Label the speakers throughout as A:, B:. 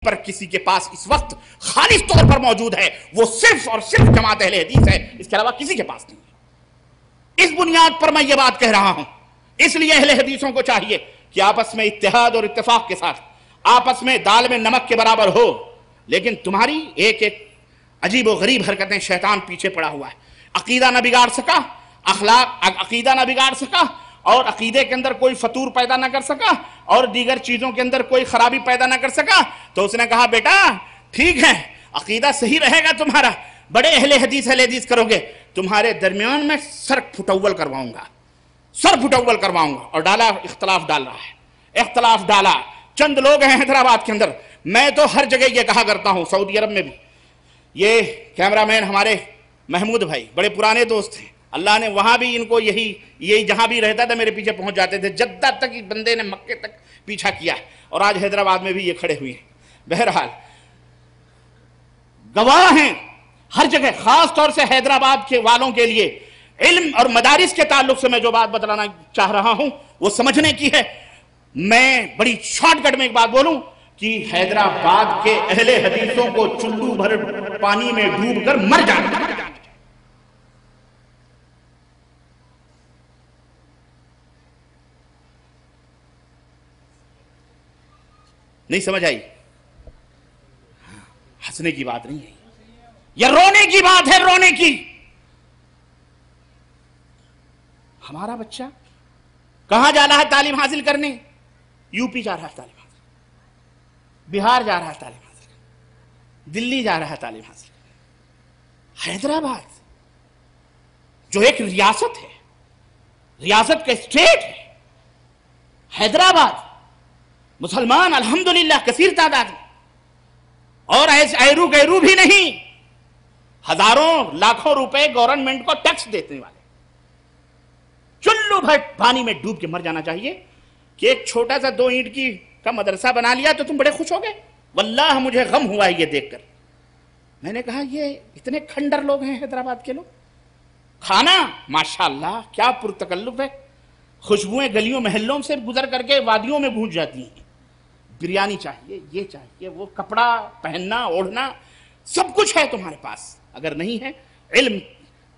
A: پر کسی کے پاس اس وقت خالص طور پر موجود ہے وہ صرف اور صرف جماعت اہل حدیث ہے، اس کے علاوہ کسی کے پاس نہیں ہے۔ اس بنیاد پر میں یہ بات کہہ رہا ہوں، اس لیے اہل حدیثوں کو چاہیے کہ آپس میں اتحاد اور اتفاق کے ساتھ آپس میں دال میں نمک کے برابر ہو، لیکن تمہاری ایک ایک عجیب و غریب حرکتیں شیطان پیچھے پڑا ہوا ہے، عقیدہ نہ بگاڑ سکا، عقیدہ نہ بگاڑ سکا، اور عقیدے کے اندر کوئی فطور پیدا نہ کر سکا، اور دیگر چیزوں کے اندر کوئی خرابی پیدا نہ کر سکا، تو اس نے کہا بیٹا ٹھیک ہے عقیدہ صحیح رہے گا تمہارا، بڑے اہل حدیث کرو گے، تمہارے درمیان میں سر پھٹول کرواؤں گا، اور ڈالا اختلاف ڈال رہا ہے، اختلاف ڈالا۔ چند لوگ ہیں حیدرآباد کے اندر، میں تو ہر جگہ یہ کہا کرتا ہوں، سعودی عرب میں بھی، یہ کیمرہ مین ہمارے محمود بھائی بڑے پرانے دوست ہیں، اللہ نے وہاں بھی ان کو یہی جہاں بھی رہتا تھا میرے پیچھے پہنچ جاتے تھے، جدہ تک اس بندے نے مکے تک پیچھا کیا، اور آج حیدرآباد میں بھی یہ کھڑے ہوئے ہیں۔ بہرحال گواہ ہیں ہر جگہ، خاص طور سے حیدرآباد کے والوں کے لیے علم اور مدارس کے تعلق سے میں جو بات بتلانا چاہ رہا ہوں وہ سمجھنے کی ہے۔ میں بڑی شارٹ کٹ میں ایک بات بولوں کہ حیدرآباد کے اہل حدیثوں کو چلو بھر پانی میں ڈوب کر مر جانا، نہیں سمجھ آئی؟ ہنسنے کی بات نہیں ہے، یہ رونے کی بات ہے، رونے کی۔ ہمارا بچہ کہاں جا رہا ہے تعلیم حاصل کرنے؟ یو پی جا رہا ہے تعلیم حاصل کرنے، بہار جا رہا ہے تعلیم حاصل کرنے، دلی جا رہا ہے تعلیم حاصل کرنے۔ حیدرآباد جو ایک ریاست ہے، ریاست کا اسٹیٹ ہے، حیدرآباد مسلمان الحمدللہ کثیر تعداد میں، اور ایرو گیرو بھی نہیں، ہزاروں لاکھوں روپے گورنمنٹ کو ٹیکس دینے والے، چلو بھر پانی میں ڈوب کے مر جانا چاہیے کہ ایک چھوٹا سا 2 اینٹ کا مدرسہ بنا لیا تو تم بڑے خوش ہو گئے۔ واللہ مجھے غم ہوا ہے یہ دیکھ کر، میں نے کہا یہ اتنے کھنڈر لوگ ہیں حیدرآباد کے لوگ، کھانا ماشاءاللہ کیا پرتکلف ہے، خوشبوئیں گلیوں محلوں سے گزر کر کے وادیوں میں گونج جاتی ہیں، بریانی چاہیے، یہ چاہیے، وہ کپڑا پہننا اوڑھنا سب کچھ ہے تمہارے پاس، اگر نہیں ہے علم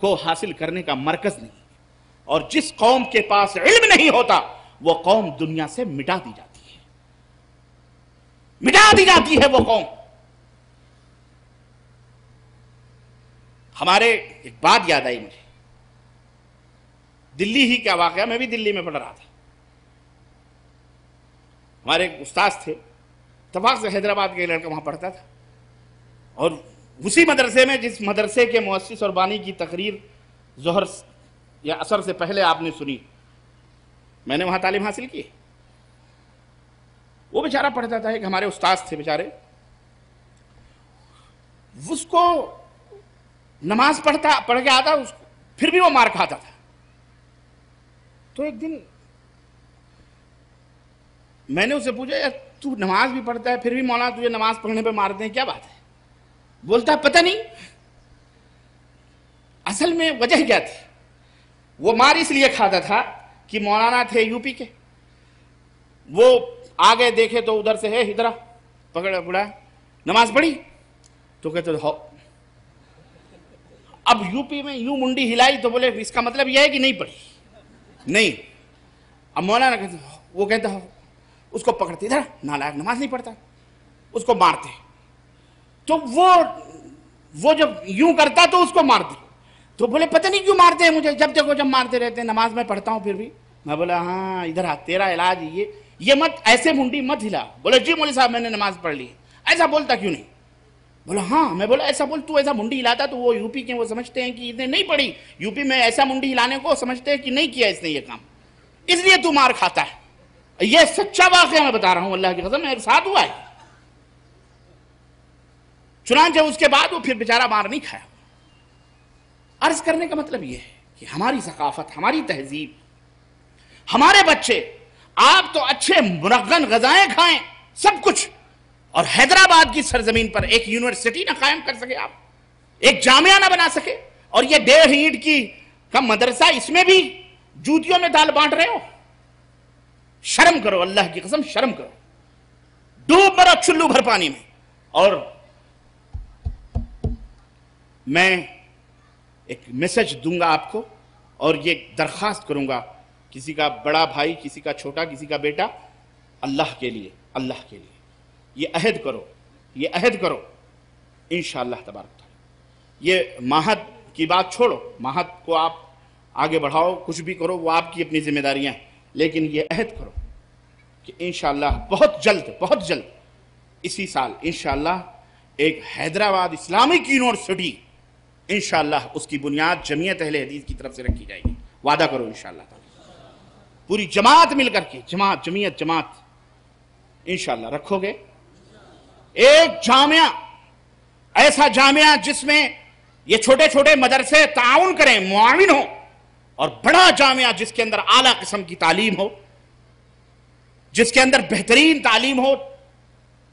A: کو حاصل کرنے کا مرکز نہیں، اور جس قوم کے پاس علم نہیں ہوتا وہ قوم دنیا سے مٹا دی جاتی ہے وہ قوم۔ ہمارے ایک بات یاد آئی مجھے، دلی ہی کیا واقعہ، میں بھی دلی میں پڑھ رہا تھا، ہمارے ایک استاذ تھے، اتفاق سے حیدرآباد کا لڑکا وہاں پڑھتا تھا، اور اسی مدرسے میں جس مدرسے کے مؤسس اور بانی کی تقریر ظہر یا عصر سے پہلے آپ نے سنی، میں نے وہاں تعلیم حاصل کی۔ وہ بیچارہ پڑھتا تھا، ایک ہمارے استاذ تھے بیچارے، اس کو نماز پڑھ کے آتا اس کو، پھر بھی وہ مار کھاتا تھا۔ تو ایک دن میں نے اسے پوچھا یار تو نماز بھی پڑھتا ہے پھر بھی مولانا تجھے نماز پڑھنے پہ مارتے ہیں، کیا بات ہے؟ بولتا ہے پتہ نہیں اصل میں وجہ کیا تھی، وہ مار اس لیے کھاتا تھا کہ مولانا تھے یو پی کے، وہ آگے دیکھے تو ادھر سے ہے ادھر پکڑا پڑا نماز پڑھی تو کہتے ہو، اب یو پی میں یوں منڈی ہلائی تو بولے اس کا مطلب یہ ہے کہ نہیں پڑھی، نہیں، اب مولانا کہتے وہ کہتا ہو اس کو پکڑتے ادھر نالائق نماز نہیں پڑھتا، اس کو مارتے، تو وہ جب یوں کرتا تو اس کو مارتے، تو بولے پتہ نہیں کیوں مارتے ہیں مجھے، جب دیکھو جب مارتے رہتے ہیں، نماز میں پڑھتا ہوں پھر بھی۔ میں بولا ہاں ادھر آ، تیرا علاج یہ مت ایسے منڈی مت ہلا۔ بولے جی مولوی صاحب میں نے نماز پڑھ لی، ایسا بولتا کیوں نہیں؟ بولا ہاں، میں بولا ایسا بول، تو ایسا منڈی ہلاتا تو وہ یو پی کے وہ سمجھتے ہیں کہ اس نے نہیں پڑھی، یو پی میں ایسا منڈی ہلانے کو سمجھتے ہیں کہ نہیں کیا اس نے یہ کام، اس لیے تو مار کھاتا ہے۔ یہ سچا واقعہ میں بتا رہا ہوں، اللہ کی قسم میرے ساتھ ہوا ہے۔ چنانچہ اس کے بعد وہ پھر بیچارہ مار نہیں کھایا۔ عرض کرنے کا مطلب یہ ہے کہ ہماری ثقافت، ہماری تہذیب، ہمارے بچے، آپ تو اچھے منغن غذائیں کھائیں سب کچھ، اور حیدرآباد کی سرزمین پر ایک یونیورسٹی نہ قائم کر سکے، آپ ایک جامعہ نہ بنا سکے، اور یہ 1.5 اینٹ کا مدرسہ، اس میں بھی جوتیوں میں دال بانٹ رہے ہو۔ شرم کرو، اللہ کی قسم شرم کرو، ڈوب مرو چلو بھر پانی میں۔ اور میں ایک میسج دوں گا آپ کو اور یہ درخواست کروں گا، کسی کا بڑا بھائی، کسی کا چھوٹا، کسی کا بیٹا، اللہ کے لیے یہ عہد کرو انشاءاللہ تبارک تعالی۔ یہ ماہد کی بات چھوڑو، ماہد کو آپ آگے بڑھاؤ، کچھ بھی کرو، وہ آپ کی اپنی ذمہ داریاں ہیں، لیکن یہ عہد کرو کہ انشاءاللہ بہت جلد اسی سال انشاءاللہ ایک حیدرآباد اسلامک یونیورسٹی انشاءاللہ اس کی بنیاد جمعیت اہل حدیث کی طرف سے رکھی جائے گی۔ وعدہ کرو انشاءاللہ تعالی، پوری جماعت مل کر کے، جمعیت انشاءاللہ رکھو گے ایک جامعہ، ایسا جامعہ جس میں یہ چھوٹے چھوٹے مدرسے تعاون کریں، معاون ہو، اور بڑا جامعہ جس کے اندر اعلیٰ قسم کی تعلیم ہو، جس کے اندر بہترین تعلیم ہو،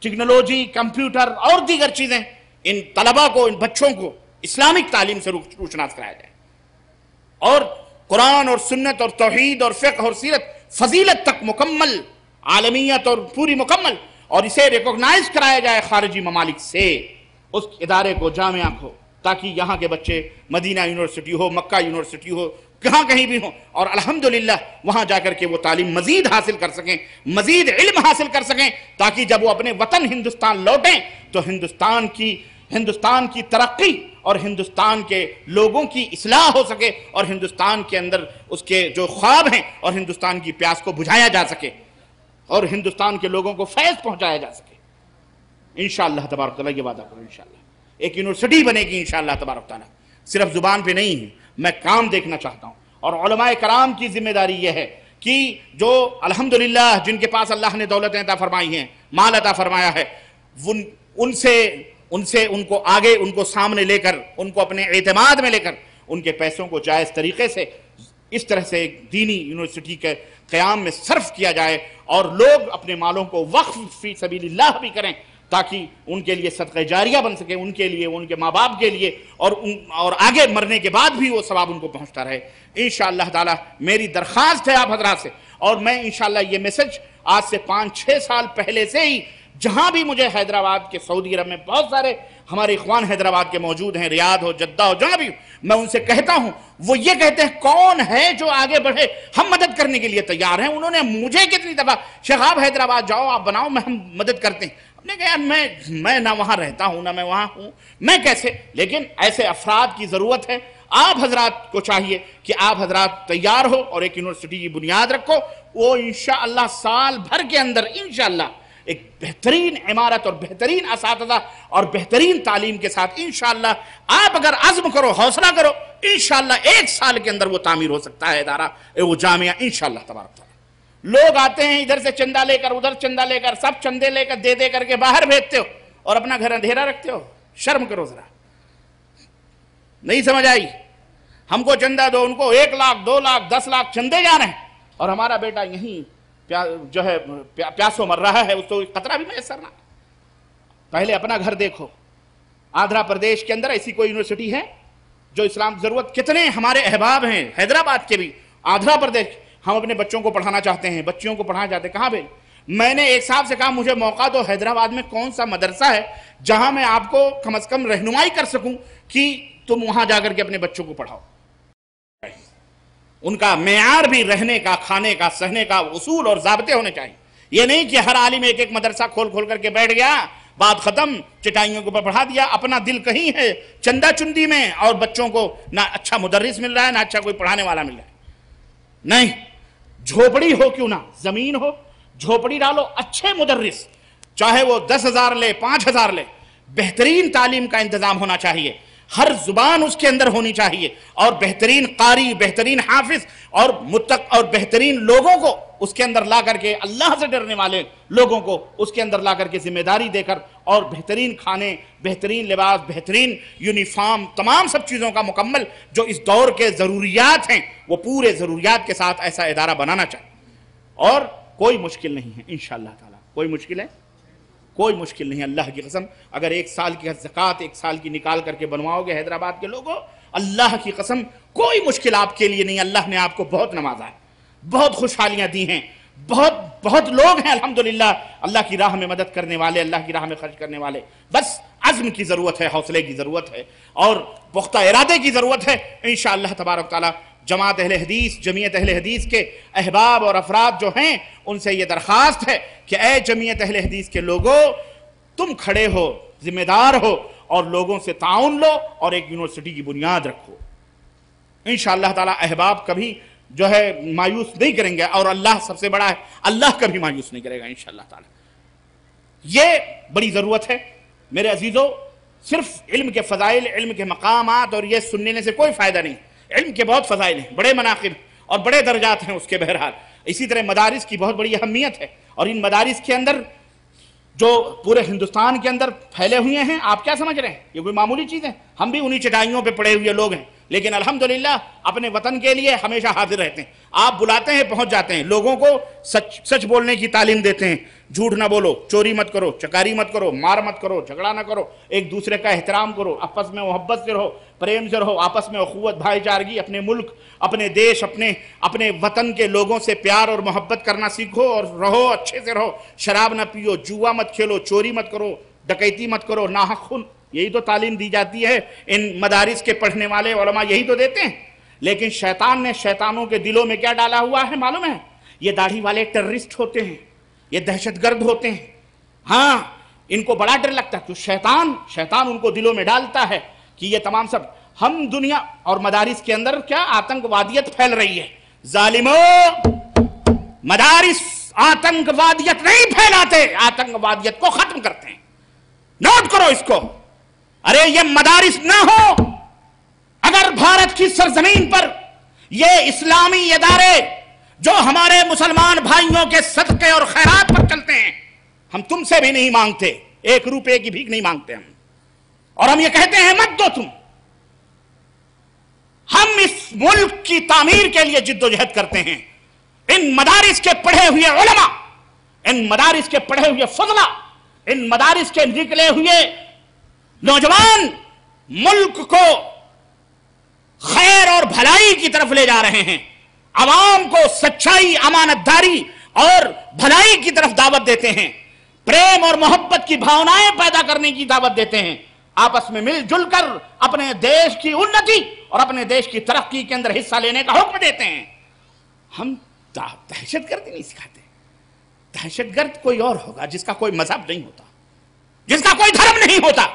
A: ٹیکنالوجی، کمپیوٹر اور دیگر چیزیں، ان طلبہ کو، ان بچوں کو اسلامک تعلیم سے روشناس کرایا جائے، اور قرآن اور سنت اور توحید اور فقہ اور سیرت فضیلت تک مکمل، عالمیت اور پوری مکمل، اور اسے ریکوگنائز کرایا جائے خارجی ممالک سے، اس ادارے کو، جامعہ کو، تاکہ یہاں کے بچے مدینہ یونیورسٹی ہو، مکہ یونیورسٹی ہو، کہیں بھی ہوں، اور الحمدللہ وہاں جا کر کے وہ تعلیم مزید حاصل کر سکیں، مزید علم حاصل کر سکیں، تاکہ جب وہ اپنے وطن ہندوستان لوٹیں تو ہندوستان کی ترقی اور ہندوستان کے لوگوں کی اصلاح ہو سکے، اور ہندوستان کے اندر اس کے جو خواب ہیں اور ہندوستان کی پیاس کو بجھایا جا سکے، اور ہندوستان کے لوگوں کو فیض پہنچایا جا سکے۔ انشاءاللہ تبارک تعالیٰ یہ وعدہ کرو، انشاءاللہ ایک یونیورسٹی بنے گی انشاءاللہ تبارک تعالیٰ، صرف زبان پہ نہیں ہے، میں کام دیکھنا چاہتا ہوں۔ اور علماء کرام کی ذمہ داری یہ ہے کہ جو الحمدللہ جن کے پاس اللہ نے دولتیں عطا فرمائی ہیں، مال عطا فرمایا ہے، ان کو آگے، ان کو سامنے لے کر، ان کو اپنے اعتماد میں لے کر، ان کے پیسوں کو جائز طریقے سے اس طرح سے ایک دینی یونیورسٹی کے قیام میں صرف کیا جائے، اور لوگ اپنے مالوں کو وقف فی سبیل اللہ بھی کریں، تاکہ ان کے لیے صدقہ جاریہ بن سکے، ان کے لیے، ان کے ماں باپ کے لیے، اور آگے مرنے کے بعد بھی وہ ثواب ان کو پہنچتا رہے۔ انشاءاللہ تعالی میری درخواست ہے آپ حضرات سے، اور میں انشاءاللہ یہ میسج آج سے 5-6 سال پہلے سے ہی، جہاں بھی مجھے حیدرآباد کے، سعودی عرب میں بہت سارے ہمارے اخوان حیدرآباد کے موجود ہیں، ریاض ہو، جدہ ہو، جہاں بھی میں ان سے کہتا ہوں، وہ یہ کہتے ہیں کون ہے جو آگے بڑھے، ہم مدد کرنے کے لیے تیار ہیں۔ انہوں نے مجھے کتنی دفعہ، شیخ آپ حیدرآباد جاؤ، آپ بناؤ، ہم مدد کرتے ہیں۔ ہم نے کہا میں نہ وہاں رہتا ہوں، نہ میں وہاں ہوں، میں کیسے؟ لیکن ایسے افراد کی ضرورت ہے۔ آپ حضرات کو چاہیے کہ آپ حضرات تیار ہو اور ایک یونیورسٹی کی بنیاد رکھو، وہ انشاءاللہ سال بھر کے اندر انشاءاللہ ایک بہترین عمارت اور بہترین اساتذہ اور بہترین تعلیم کے ساتھ انشاءاللہ آپ اگر عزم کرو، حوصلہ کرو، انشاءاللہ 1 سال کے اندر وہ تعمیر ہو سکتا ہے، ادارہ، وہ جامعہ انشاءاللہ تبارک تعالیٰ۔ لوگ آتے ہیں ادھر سے چندہ لے کر، ادھر چندہ لے کر، سب چندے لے کر دے کر کے باہر بھیجتے ہو اور اپنا گھر اندھیرا رکھتے ہو، شرم کرو ذرا، نہیں سمجھ آئی؟ ہم کو چندہ دو، ان کو 1 لاکھ 2 لاکھ 10 لاکھ چندے جانے ہیں، اور ہمارا بیٹا یہیں جو ہے پیاسوں مر رہا ہے، اس کو قطرہ بھی میسر نہ۔ پہلے اپنا گھر دیکھو۔ آندھرا پردیش کے اندر ایسی کوئی یونیورسٹی ہے جو اسلام ضرورت؟ کتنے ہمارے احباب ہیں حیدرآباد کے بھی، آندھرا پردیش، ہم اپنے بچوں کو پڑھانا چاہتے ہیں، بچیوں کو پڑھانا چاہتے ہیں، کہاں بھیج؟ میں نے ایک صاحب سے کہا مجھے موقع دو، حیدرآباد میں کون سا مدرسہ ہے جہاں میں آپ کو کم از کم رہنمائی کر سکوں کہ تم وہاں جا کر کے اپنے بچوں کو پڑھاؤ۔ ان کا معیار بھی رہنے کا، کھانے کا، سہنے کا اصول اور ضابطے ہونے چاہیے۔ یہ نہیں کہ ہر عالم ایک مدرسہ کھول کر کے بیٹھ گیا، بات ختم، چٹائیوں کو پڑھا دیا، اپنا دل کہیں ہے چندہ چندی میں، اور بچوں کو نہ اچھا مدرس مل رہا ہے، نہ اچھا کوئی پڑھانے والا مل رہا ہے۔ نہیں، جھوپڑی ہو کیوں نہ، زمین ہو، جھوپڑی ڈالو، اچھے مدرس، چاہے وہ 10,000 لے، 5,000 لے، بہترین تعلیم کا انتظام ہونا چاہیے، ہر زبان اس کے اندر ہونی چاہیے، اور بہترین قاری، بہترین حافظ اور متق اور بہترین لوگوں کو اس کے اندر لا کر کے، اللہ سے ڈرنے والے لوگوں کو اس کے اندر لا کر کے ذمہ داری دے کر، اور بہترین کھانے، بہترین لباس، بہترین یونیفارم، تمام سب چیزوں کا مکمل جو اس دور کے ضروریات ہیں، وہ پورے ضروریات کے ساتھ ایسا ادارہ بنانا چاہیے۔ اور کوئی مشکل نہیں ہے انشاءاللہ تعالی، کوئی مشکل ہے؟ کوئی مشکل نہیں، اللہ کی قسم، اگر 1 سال کی زکوٰۃ 1 سال کی نکال کر کے بنواؤ گے حیدرآباد کے لوگوں، اللہ کی قسم کوئی مشکل آپ کے لیے نہیں۔ اللہ نے آپ کو بہت نوازا ہے، بہت خوشحالیاں دی ہیں، بہت بہت لوگ ہیں الحمدللہ اللہ کی راہ میں مدد کرنے والے، اللہ کی راہ میں خرچ کرنے والے، بس عزم کی ضرورت ہے، حوصلے کی ضرورت ہے اور پختہ ارادے کی ضرورت ہے۔ انشاءاللہ تبارک تعالیٰ جماعت اہل حدیث، جمعیت اہل حدیث کے احباب اور افراد جو ہیں ان سے یہ درخواست ہے کہ اے جمعیت اہل حدیث کے لوگوں، تم کھڑے ہو، ذمہ دار ہو اور لوگوں سے تعاون لو اور ایک یونیورسٹی کی بنیاد رکھو۔ انشاءاللہ تعالیٰ احباب کبھی جو ہے مایوس نہیں کریں گے اور اللہ سب سے بڑا ہے، اللہ کبھی مایوس نہیں کرے گا انشاءاللہ تعالیٰ۔ یہ بڑی ضرورت ہے میرے عزیزو۔ صرف علم کے فضائل، علم کے مقامات اور یہ سننے سے کوئی فائدہ نہیں، علم کے بہت فضائل ہیں، بڑے مناقب اور بڑے درجات ہیں اس کے بہرحال۔ اسی طرح مدارس کی بہت بڑی اہمیت ہے اور ان مدارس کے اندر جو پورے ہندوستان کے اندر پھیلے ہوئے ہیں، آپ کیا سمجھ رہے ہیں یہ کوئی معمولی چیز ہے؟ ہم بھی انہی چٹائیوں پہ پڑے ہوئے لوگ ہیں، لیکن الحمدللہ اپنے وطن کے لیے ہمیشہ حاضر رہتے ہیں۔ آپ بلاتے ہیں پہنچ جاتے ہیں، لوگوں کو سچ بولنے کی تعلیم دیتے ہیں، جھوٹ نہ بولو، چوری مت کرو، چکاری مت کرو، مار مت کرو، جھگڑا نہ کرو، ایک دوسرے کا احترام کرو، آپس میں محبت سے رہو، پریم سے رہو، آپس میں اخوت بھائی چارگی، اپنے ملک، اپنے دیش، اپنے وطن کے لوگوں سے پیار اور محبت کرنا سیکھو اور رہو، اچھے سے رہو، شراب نہ پیو، جوا مت کھیلو، چوری مت کرو، ڈکیتی مت کرو، ناحق خون، یہی تو تعلیم دی جاتی ہے۔ ان مدارس کے پڑھنے والے علماء یہی تو دیتے ہیں، لیکن شیطان نے شیطانوں کے دلوں میں کیا ڈالا ہوا ہے معلوم ہے؟ یہ داڑھی والے ٹیررسٹ ہوتے ہیں، یہ دہشت گرد ہوتے ہیں۔ ہاں، ان کو بڑا ڈر لگتا ہے کہ شیطان ان کو دلوں میں ڈالتا ہے کہ یہ تمام سب ہم دنیا اور مدارس کے اندر کیا آتنکوادیت پھیل رہی ہے۔ ظالموں، مدارس آتنکوادیت نہیں پھیلاتے، آتنکوادیت کو ختم کرتے ہیں۔ نوٹ کرو اس کو۔ ارے یہ مدارس نہ ہو، اگر بھارت کی سرزمین پر یہ اسلامی ادارے جو ہمارے مسلمان بھائیوں کے صدقے اور خیرات پر چلتے ہیں، ہم تم سے بھی نہیں مانگتے، 1 روپے کی بھیک نہیں مانگتے ہم، اور ہم یہ کہتے ہیں مت دو تم۔ ہم اس ملک کی تعمیر کے لیے جد و جہد کرتے ہیں۔ ان مدارس کے پڑھے ہوئے علماء، ان مدارس کے پڑھے ہوئے فضلہ، ان مدارس کے نکلے ہوئے نوجوان ملک کو خیر اور بھلائی کی طرف لے جا رہے ہیں، عوام کو سچائی، امانت داری اور بھلائی کی طرف دعوت دیتے ہیں، پریم اور محبت کی بھاونائیں پیدا کرنے کی دعوت دیتے ہیں، آپس میں مل جل کر اپنے دیش کی انتی اور اپنے دیش کی ترقی کے اندر حصہ لینے کا حکم دیتے ہیں۔ ہم دہشت گردی نہیں سکھاتے۔ دہشت گرد کوئی اور ہوگا جس کا کوئی مذہب نہیں ہوتا، جس کا کوئی دھرم نہیں ہوتا۔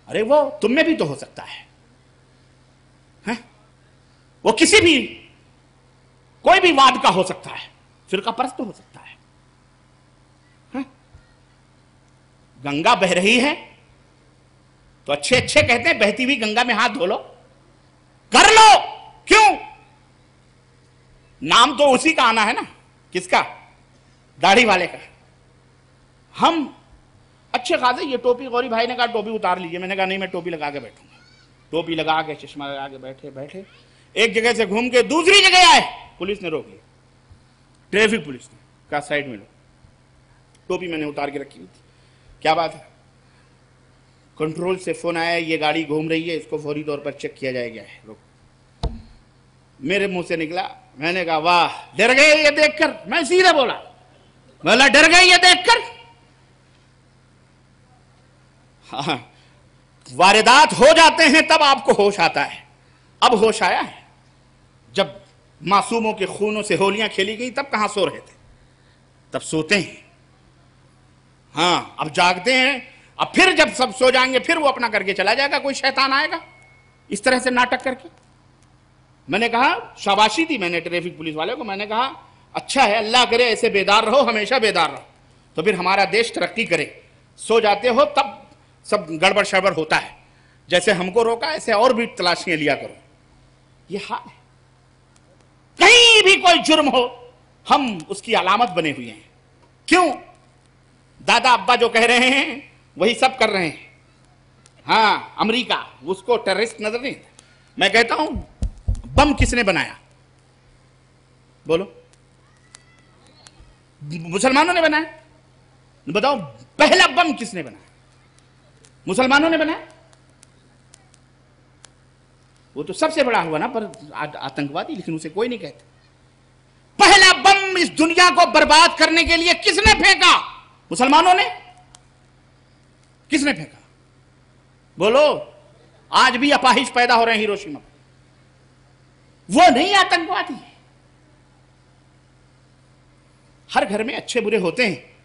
A: ارے وہ تم میں بھی تو ہو سکتا ہے، وہ کسی بھی کوئی بھی واد کا ہو سکتا ہے، فرقہ پرست ہو سکتا ہے۔ گنگا بہ رہی ہے تو اچھے کہتے ہیں بہتی ہوئی گنگا میں ہاتھ دھو لو، کر لو، کیوں؟ نام تو اسی کا آنا ہے نا، کس کا؟ داڑھی والے کا۔ ہم اچھے خاصے، یہ ٹوپی غوری بھائی نے کہا ٹوپی اتار لیجئے، میں نے کہا نہیں میں ٹوپی لگا کے بیٹھوں گا۔ ٹوپی لگا کے، چشمہ لگا کے بیٹھے، ایک جگہ سے گھوم کے دوسری جگہ آئے، پولیس نے روک لیا، ٹریفک پولیس نے کہا سائڈ میں لو۔ ٹوپی میں نے اتار کے رکھی ہوئی تھی، کیا بات ہے؟ کنٹرول سے فون آیا، یہ گاڑی گھوم رہی ہے، اس کو فوری طور پر چیک کیا جائے گا ہے، روک۔ میرے منہ سے نکلا، میں نے کہا واہ، ڈر گئے یہ دیکھ کر؟ میں سیدھا بولا ڈر گئے یہ دیکھ کر؟ ہاں، واردات ہو جاتے ہیں تب آپ کو ہوش آتا ہے۔ اب ہوش آیا ہے، جب معصوموں کے خونوں سے ہولیاں کھیلی گئی تب کہاں سو رہے تھے؟ تب سوتے ہیں۔ ہاں، اب جاگتے ہیں، اب پھر جب سب سو جائیں گے پھر وہ اپنا کر کے چلا جائے گا، کوئی شیطان آئے گا اس طرح سے ناٹک کر کے۔ میں نے کہا شاباشی دی میں نے ٹریفک پولیس والے کو، میں نے کہا اچھا ہے، اللہ کرے ایسے بیدار رہو، ہمیشہ بیدار رہو، تو پھر ہمارا دیش ترقی کرے۔ سو جاتے ہو تب سب گڑبڑ شڑبڑ ہوتا ہے، جیسے ہم کو روکا ایسے اور بھی تلاشیاں لیا کرو۔ یہ حال ہے، کہیں بھی کوئی جرم ہو ہم اس کی علامت بنے ہوئے ہیں۔ کیوں؟ دادا ابا جو کہہ رہے ہیں وہی سب کر رہے ہیں۔ ہاں، امریکہ اس کو ٹیررسٹ نظر نہیں، میں کہتا ہوں بم کس نے بنایا؟ بولو، مسلمانوں نے بنایا؟ بتاؤ پہلا بم کس نے بنایا؟ مسلمانوں نے بنایا؟ وہ تو سب سے بڑا ہوا نا پر آتنکوادی، لیکن اسے کوئی نہیں کہتا۔ پہلا بم بم اس دنیا کو برباد کرنے کے لیے کس نے پھینکا؟ مسلمانوں نے؟ کس نے پھینکا؟ بولو. آج بھی اپاہج پیدا ہو رہے ہیں ہیروشیما میں. وہ نہیں آتنکوادی. ہر گھر میں اچھے برے ہوتے ہیں.